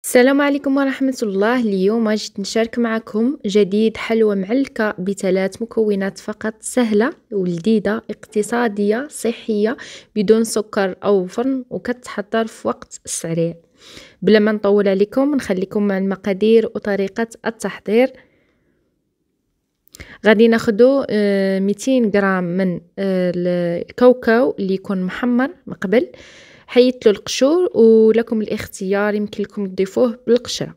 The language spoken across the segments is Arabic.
السلام عليكم ورحمة الله. اليوم جيت نشارك معكم جديد حلوى معلكة بثلاث مكونات فقط، سهلة ولذيذة اقتصادية صحية بدون سكر أو فرن، وكتحضر في وقت سريع. بلا ما نطول عليكم نخليكم مع المقادير وطريقة التحضير. غادي ناخدو 200 غرام من الكاوكاو اللي يكون محمر من قبل، حيدتلو القشور، ولكم الاختيار يمكن لكم تضيفوه بالقشره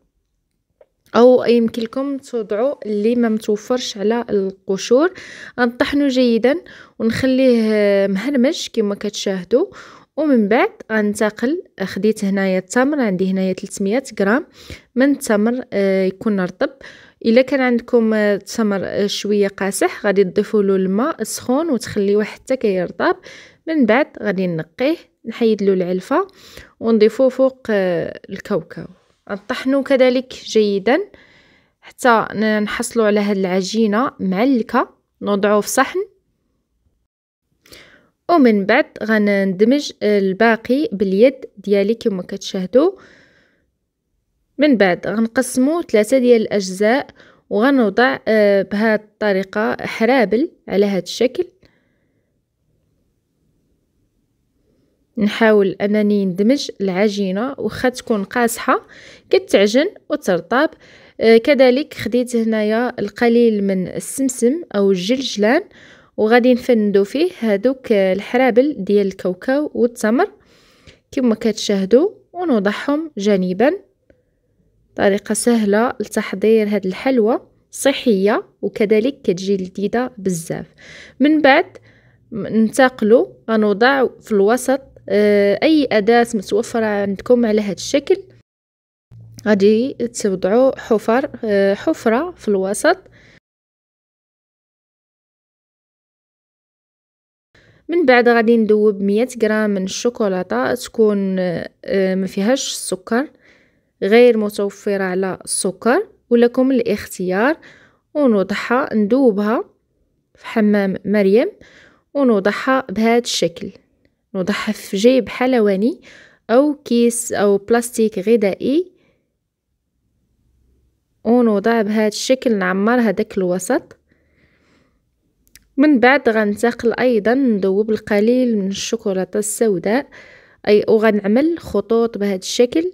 او يمكن لكم توضعوا اللي ما متوفرش على القشور. غنطحنو جيدا ونخليه مهرمش كما كتشاهدوا، ومن بعد غنتقل. خديت هنايا التمر، عندي هنايا 300 غرام من التمر يكون رطب. الا كان عندكم تمر شويه قاصح غادي تضيفوا له الماء سخون وتخليوه حتى كيرطب. من بعد غادي نقيه، نحيد له العلفه ونضيفوه فوق الكاوكاو. نطحنو كذلك جيدا حتى نحصلوا على هاد العجينه معلكه. نوضعوه في صحن، ومن بعد غندمج الباقي باليد ديالي كما كتشاهدوا. من بعد غنقسمو 3 ديال الاجزاء، وغنوضع بهذه الطريقه حرابل على هذا الشكل. نحاول انني ندمج العجينه واخا تكون قاصحه كتعجن وترطب. كذلك خديت هنايا القليل من السمسم او الجلجلان، وغادي نفندو فيه هادوك الحرابل ديال الكاوكاو والتمر كما كتشاهدوا، ونوضعهم جانبا. طريقه سهله لتحضير هاد الحلوى، صحيه وكذلك كتجي لذيذه بزاف. من بعد ننتقلوا، غنوضع في الوسط اي اداه متوفره عندكم على هذا الشكل. غادي توضعوا حفره في الوسط. من بعد غادي ندوب 100 غرام من الشوكولاته، تكون ما فيهاش السكر، غير متوفره على السكر، ولكم الاختيار. ونوضعها ندوبها في حمام مريم، ونوضعها بهذا الشكل. نوضعها في جيب حلواني او كيس او بلاستيك غذائي، ونوضع بهذا الشكل. نعمر هذاك الوسط. من بعد غنتقل ايضا ندوب القليل من الشوكولاته السوداء، وغنعمل خطوط بهذا الشكل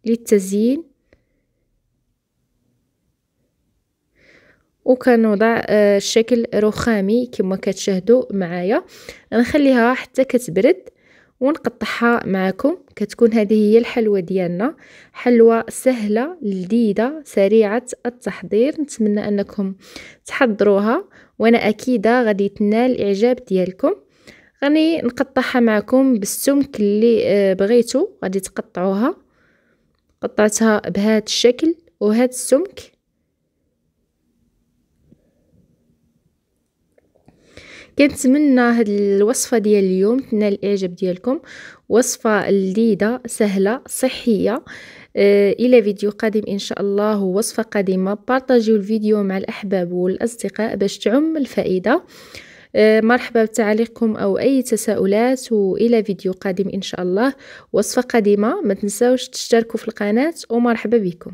للتزيين. وكنوضع الشكل رخامي كما كتشاهدوا معايا. نخليها حتى كتبرد ونقطعها معكم. كتكون هذه هي الحلوى ديالنا، حلوى سهله لذيذه سريعه التحضير. نتمنى انكم تحضروها، وانا اكيده غادي تنال الاعجاب ديالكم. غادي نقطعها معكم بالسمك اللي بغيتو، غادي تقطعوها. قطعتها بهذا الشكل وهذا السمك. كنتمنى هاد الوصفه ديال اليوم تنال الاعجاب ديالكم. وصفه لذيذه سهله صحيه. الى فيديو قادم ان شاء الله ووصفه قادمه. بارطاجيو الفيديو مع الاحباب والاصدقاء باش تعم الفائده. مرحبا بتعليقكم او اي تساؤلات، والى فيديو قادم ان شاء الله وصفه قادمه. ما تنساوش تشتركوا في القناه، ومرحبا بكم.